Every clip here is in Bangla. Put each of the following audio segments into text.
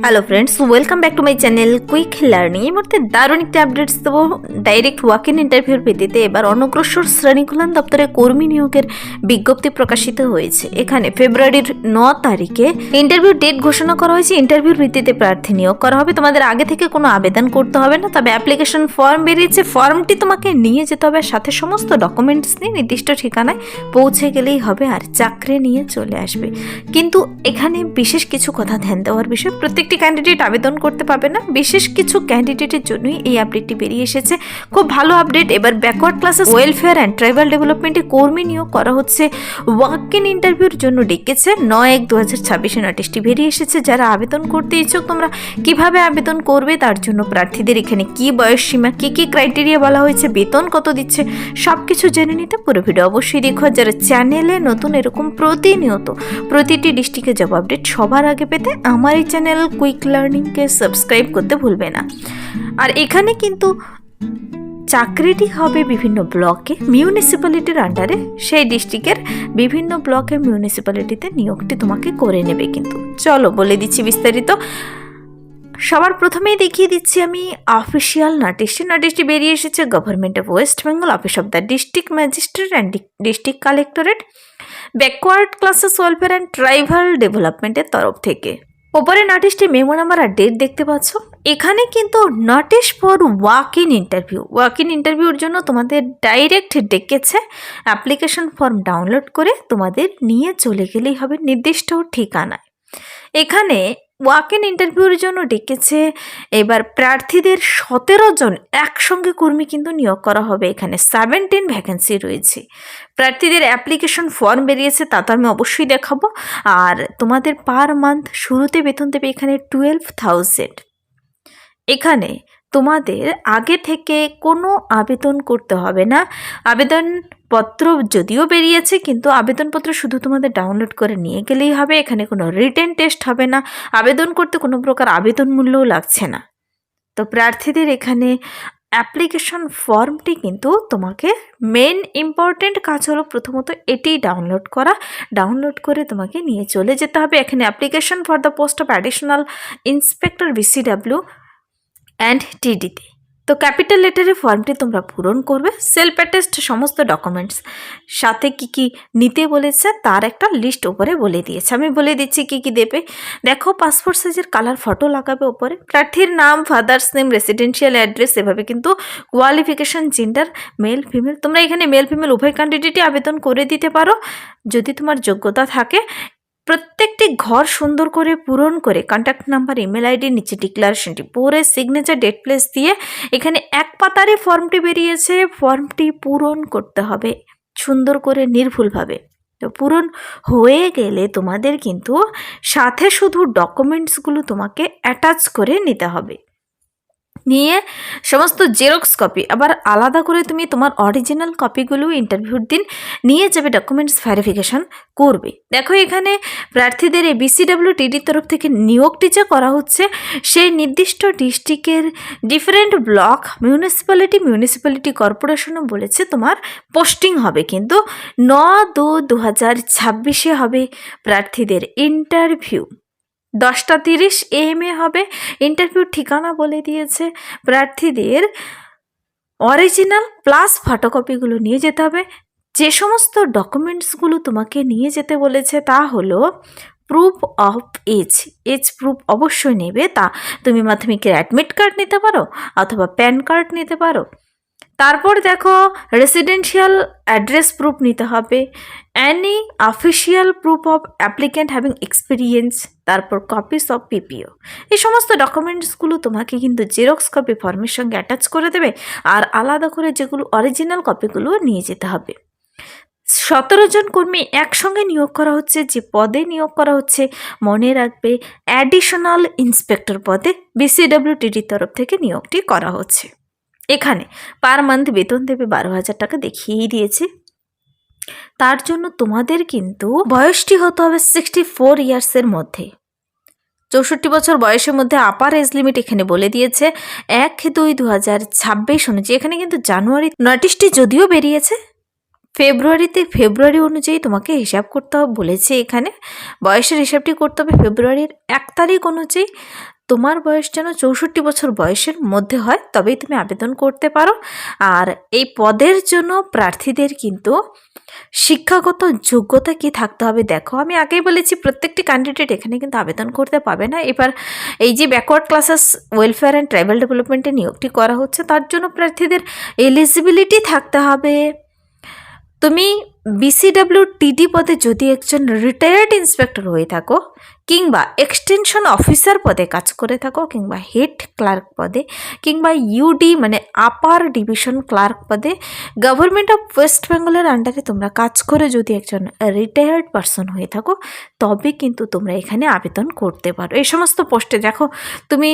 Hello friends, welcome back to my channel quick learning. এই মুহূর্তে দারুণ একটা আপডেটস দেবো। ডাইরেক্ট ওয়াক ইন ইন্টারভিউর ভিত্তিতে এবার অনগ্রসর শ্রেণী কল্যাণ দপ্তরে কর্মী নিয়োগের বিজ্ঞপ্তি প্রকাশিত হয়েছে। এখানে ফেব্রুয়ারির 9 তারিখে ইন্টারভিউ ডেট ঘোষণা করা হয়েছে। ইন্টারভিউর ভিত্তিতে প্রার্থী নিয়োগ করা হবে। তোমাদের আগে থেকে কোনো আবেদন করতে হবে না, তবে অ্যাপ্লিকেশন ফর্ম বেরিয়েছে। ফর্মটি তোমাকে নিয়ে যেতে হবে, সাথে সমস্ত ডকুমেন্টস নিয়ে নির্দিষ্ট ঠিকানায় পৌঁছে গেলেই হবে, আর চাকরি নিয়ে চলে আসবে। কিন্তু এখানে বিশেষ কিছু কথা ধ্যান দেওয়ার বিষয়, প্রত্যেকটি ক্যান্ডিডেট আবেদন করতে পারবে না। বিশেষ কিছু ক্যান্ডিডেটের জন্যই এই আপডেটটি বেরিয়ে এসেছে। খুব ভালো আপডেট। এবার backward classes welfare and tribal ডেভেলপমেন্টে কর্মী নিয়োগ করা হচ্ছে। ওয়াক ইন ইন্টারভিউর জন্য ডেকেছে। 9/1/2026 নোটিশটি বেরিয়ে এসেছে। যারা আবেদন করতে ইচ্ছুক, তোমরা কিভাবে আবেদন করবে, তার জন্য প্রার্থীদের এখানে কি বয়স সীমা, কি ক্রাইটেরিয়া বলা হয়েছে, বেতন কত দিচ্ছে, সব কিছু জেনে নিতে পুরো ভিডিও অবশ্যই দেখো। যারা চ্যানেলে নতুন এরকম প্রতিনিয়ত প্রতিটি ডিস্ট্রিক্টে জব আপডেট সবার আগে পেতে আমার এই চ্যানেল কুইক লার্নিংকে সাবস্ক্রাইব করতে ভুলবে না। আর এখানে কিন্তু চাকরিটি হবে বিভিন্ন ব্লকে, মিউনিসিপ্যালিটির আন্ডারে। সেই ডিস্ট্রিক্টের বিভিন্ন ব্লকে মিউনিসিপ্যালিটিতে নিয়োগটি তোমাকে করে নেবে। কিন্তু চলো বলে দিচ্ছি বিস্তারিত। সবার প্রথমেই দেখিয়ে দিচ্ছি আমি অফিসিয়াল নোটিশটি বেরিয়ে এসেছে government of West Bengal, office of the district magistrate and district collectorate, backward classes welfare and tribal ডেভেলপমেন্টের তরফ থেকে। ওপরে নোটিশটি মেমো নাম্বার আর ডেট দেখতে পাচ্ছ। এখানে কিন্তু নোটিশ ফর ওয়াক ইন ইন্টারভিউর জন্য তোমাদের ডাইরেক্ট ডেকেছে। অ্যাপ্লিকেশন ফর্ম ডাউনলোড করে তোমাদের নিয়ে চলে গেলেই হবে নির্দিষ্ট ঠিকানায়। এখানে ওয়াক ইন ইন্টারভিউর জন্য ডেকেছে। এবার প্রার্থীদের 17 জন একসঙ্গে কর্মী কিন্তু নিয়োগ করা হবে। এখানে 17 ভ্যাকেন্সি রয়েছে। প্রার্থীদের অ্যাপ্লিকেশন ফর্ম বেরিয়েছে, তা তো আমি অবশ্যই দেখাবো। আর তোমাদের পার মান্থ শুরুতে বেতন দেবে এখানে 12,000। এখানে তোমাদের আগে থেকে কোনো আবেদন করতে হবে না। আবেদনপত্র যদিও বেরিয়েছে, কিন্তু আবেদনপত্র শুধু তোমাদের ডাউনলোড করে নিয়ে গেলেই হবে। এখানে কোনো রিটেন টেস্ট হবে না। আবেদন করতে কোনো প্রকার আবেদন মূল্যও লাগছে না। তো প্রার্থীদের এখানে অ্যাপ্লিকেশন ফর্মটি কিন্তু তোমাকে মেন ইম্পর্টেন্ট কাজ হলো প্রথমত এটি ডাউনলোড করে তোমাকে নিয়ে চলে যেতে হবে। এখানে application for the post of additional inspector BCW and TDতে। তো ক্যাপিটাল লেটারে ফর্মটি তোমরা পূরণ করবে। সেলফ অ্যাটেস্ট সমস্ত ডকুমেন্টস সাথে কি নিতে বলেছে তার একটা লিস্ট ওপরে বলে দিয়েছে। আমি বলে দিচ্ছি কি দেবে। দেখো, পাসপোর্ট সাইজের কালার ফটো লাগাবে ওপরে। প্রার্থীর নাম, ফাদার্স নেম, রেসিডেন্সিয়াল অ্যাড্রেস, এভাবে কিন্তু কোয়ালিফিকেশন, জেন্ডার, মেল ফিমেল। তোমরা এখানে মেল ফিমেল উভয় ক্যান্ডিডেটই আবেদন করে দিতে পারো যদি তোমার যোগ্যতা থাকে। প্রত্যেকটি ঘর সুন্দর করে পূরণ করে কন্ট্যাক্ট নাম্বার, ইমেল আইডি, নিচে ডিক্লারেশনটি পড়ে সিগনেচার, ডেট প্লেস দিয়ে এখানে এক পাতারে ফর্মটি বেরিয়েছে। ফর্মটি পূরণ করতে হবে সুন্দর করে, নির্ভুলভাবে। তো পূরণ হয়ে গেলে তোমাদের কিন্তু সাথে শুধু ডকুমেন্টসগুলো তোমাকে অ্যাটাচ করে নিতে হবে। নিয়ে সমস্ত জেরক্স কপি আবার আলাদা করে তুমি তোমার অরিজিনাল কপিগুলো ইন্টারভিউর দিন নিয়ে যাবে, ডকুমেন্টস ভেরিফিকেশন করবে। দেখো, এখানে প্রার্থীদের এই BCW TDর তরফ থেকে নিয়োগটি যে করা হচ্ছে, সেই নির্দিষ্ট ডিস্ট্রিক্টের ডিফারেন্ট ব্লক, মিউনিসিপ্যালিটি কর্পোরেশনও বলেছে তোমার পোস্টিং হবে। কিন্তু 9/2/2026 হবে প্রার্থীদের ইন্টারভিউ। 10:30 AM হবে। ইন্টারভিউ ঠিকানা বলে দিয়েছে। প্রার্থীদের অরিজিনাল প্লাস ফটোকপিগুলো নিয়ে যেতে হবে। যে সমস্ত ডকুমেন্টসগুলো তোমাকে নিয়ে যেতে বলেছে তা হলো প্রুফ অফ এজ প্রুফ অবশ্যই নেবে। তা তুমি মাধ্যমিকের অ্যাডমিট কার্ড নিতে পারো অথবা প্যান কার্ড নিতে পারো। তারপর দেখো, রেসিডেন্সিয়াল অ্যাড্রেস প্রুফ নিতে হবে, any official proof of applicant having experience, তারপর কপিস অফ PPO। এই সমস্ত ডকুমেন্টসগুলো তোমাকে কিন্তু জেরক্স কপি ফর্মের সঙ্গে অ্যাটাচ করে দেবে, আর আলাদা করে যেগুলো অরিজিনাল কপিগুলো নিয়ে যেতে হবে। 17 জন কর্মী একসঙ্গে নিয়োগ করা হচ্ছে। যে পদে নিয়োগ করা হচ্ছে মনে রাখবে, অ্যাডিশনাল ইন্সপেক্টর পদে BCW TDর তরফ থেকে নিয়োগটি করা হচ্ছে। এখানে পার মান্থ বেতন দেবে 12,000 টাকা, দেখিয়েই দিয়েছি। তার জন্য তোমাদের কিন্তু বয়সটি হতে হবে 64 ইয়ার্সের মধ্যে। 64 বছর বয়সের মধ্যে আপার এজ লিমিট এখানে বলে দিয়েছে 1/2/2026 অনুযায়ী। এখানে কিন্তু জানুয়ারি নোটিশটি যদিও বেরিয়েছে, ফেব্রুয়ারি অনুযায়ী তোমাকে হিসাব করতে হবে বলেছে। এখানে বয়সের হিসাবটি করতে হবে ফেব্রুয়ারির 1 তারিখ অনুযায়ী। তোমার বয়স যেন 64 বছর বয়সের মধ্যে হয়, তবেই তুমি আবেদন করতে পারো। আর এই পদের জন্য প্রার্থীদের কিন্তু শিক্ষাগত যোগ্যতা কি থাকতে হবে দেখো, আমি আগেই বলেছি প্রত্যেকটি ক্যান্ডিডেট এখানে কিন্তু আবেদন করতে পাবে না। এবার এই যে backward classes welfare and tribal ডেভেলপমেন্টে নিয়োগটি করা হচ্ছে, তার জন্য প্রার্থীদের এলিজিবিলিটি থাকতে হবে। তুমি BCWTD পদে যদি একজন রিটায়ার্ড ইন্সপেক্টর হয়ে থাকো, কিংবা এক্সটেনশন অফিসার পদে কাজ করে থাকো, কিংবা হেড ক্লার্ক পদে, কিংবা UD মানে আপার ডিভিশন ক্লার্ক পদে গভর্নমেন্ট অফ ওয়েস্ট বেঙ্গলের আন্ডারে তোমরা কাজ করে যদি একজন রিটায়ার্ড পারসন হয়ে থাকো, তবে কিন্তু তোমরা এখানে আবেদন করতে পারো। এই সমস্ত পোস্টে দেখো, তুমি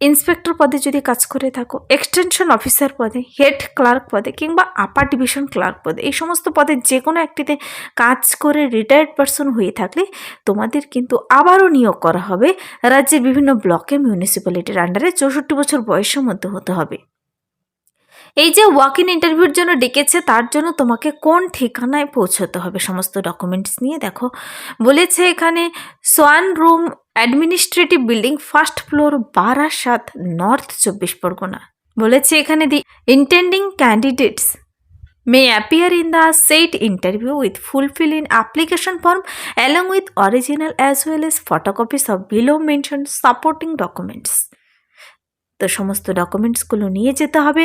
ইন্সপেক্টর পদে যদি কাজ করে থাকো, এক্সটেনশন অফিসার পদে, হেড ক্লার্ক পদে, কিংবা আপার ডিভিশন ক্লার্ক পদে, এই সমস্ত পদে যে কোনো একটিতে কাজ করে রিটায়ার্ড পারসন হয়ে থাকলে তোমাদের কিন্তু আবারও নিয়োগ করা হবে রাজ্যের বিভিন্ন ব্লকে মিউনিসিপ্যালিটির আন্ডারে। 64 বছর বয়সের মধ্যে হতে হবে। এই যে ওয়াক ইন ইন্টারভিউর জন্য ডেকেছে, তার জন্য তোমাকে কোন ঠিকানায় পৌঁছতে হবে সমস্ত ডকুমেন্টস নিয়ে দেখো বলেছে এখানে। Swan room administrative building, 1st floor, Barasat, north 24 Pargana. বলেছে এখানে the intending candidates may appear in the said interview with fulfilling application form along with original as well as photocopies of below mentioned supporting documents। তো সমস্ত ডকুমেন্টসগুলো নিয়ে যেতে হবে।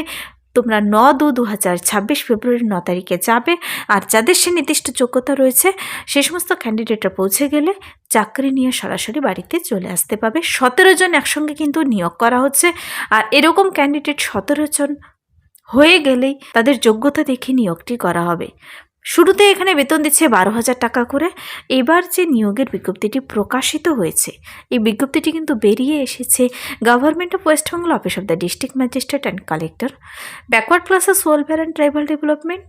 তোমরা 9/2/2026 ফেব্রুয়ারি 9 তারিখে যাবে। আর যাদের সে নির্দিষ্ট যোগ্যতা রয়েছে সে সমস্ত ক্যান্ডিডেটরা পৌঁছে গেলে চাকরি নিয়ে সরাসরি বাড়িতে চলে আসতে পাবে। 17 জন একসঙ্গে কিন্তু নিয়োগ করা হচ্ছে। আর এরকম ক্যান্ডিডেট 17 জন হয়ে গেলেই তাদের যোগ্যতা দেখে নিয়োগটি করা হবে। শুরুতে এখানে বেতন দিচ্ছে 12,000 টাকা করে। এবার যে নিয়োগের বিজ্ঞপ্তিটি প্রকাশিত হয়েছে, এই বিজ্ঞপ্তিটি কিন্তু বেরিয়ে এসেছে government of West Bengal, office of the district magistrate and collector, backward classes welfare and tribal development,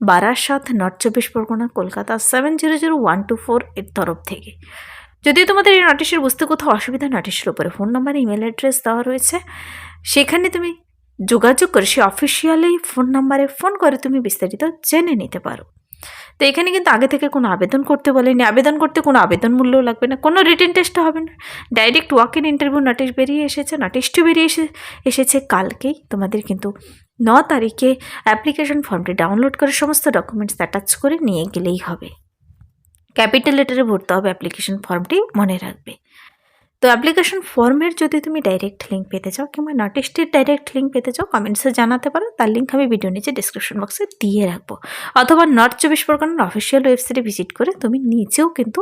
Barasat, north 24 Pargana, Kolkata 700124 এর তরফ থেকে। যদি তোমাদের এই নোটিশের বুঝতে কোথাও অসুবিধা, নোটিশের উপরে ফোন নাম্বার, ইমেল অ্যাড্রেস দেওয়া রয়েছে, সেখানে তুমি যোগাযোগ করে সে অফিসিয়ালি ফোন নাম্বারে ফোন করে তুমি বিস্তারিত জেনে নিতে পারো। তো এখানে কিন্তু আগে থেকে কোনো আবেদন করতে বলেনি। আবেদন করতে কোনো আবেদন মূল্যও লাগবে না, কোনো রিটেন টেস্টও হবে না। Direct walk in interview notice বেরিয়ে এসেছে। নোটিশটি বেরিয়ে এসেছে কালকেই। তোমাদের কিন্তু 9 তারিখে অ্যাপ্লিকেশন ফর্মটি ডাউনলোড করে সমস্ত ডকুমেন্টস অ্যাটাচ করে নিয়ে গেলেই হবে। ক্যাপিটাল লেটারে ভরতে হবে অ্যাপ্লিকেশন ফর্মটি, মনে রাখবে। তো অ্যাপ্লিকেশন ফর্মের যদি তুমি ডাইরেক্ট লিঙ্ক পেতে চাও, কিংবা নোটিশটির ডাইরেক্ট লিঙ্ক পেতে চাও, কমেন্টসে জানাতে পারো। তার লিঙ্ক আমি ভিডিও নিচে ডিসক্রিপশন বক্সে দিয়ে রাখবো। অথবা নর্থ 24 পরগনার অফিসিয়াল ওয়েবসাইটে ভিজিট করে তুমি নিচেও কিন্তু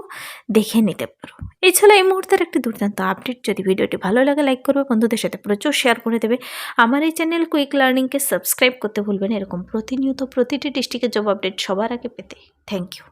দেখে নিতে পারো। এই ছিল এই মুহূর্তের একটি দুর্দান্ত আপডেট। যদি ভিডিওটি ভালো লাগে লাইক করবে, বন্ধুদের সাথে প্রচুর শেয়ার করে দেবে। আমার এই চ্যানেল কুইক লার্নিংকে সাবস্ক্রাইব করতে ভুলবেন এরকম প্রতিনিয়ত প্রতিটি ডিস্ট্রিক্টের জব আপডেট সবার আগে পেতে। Thank you.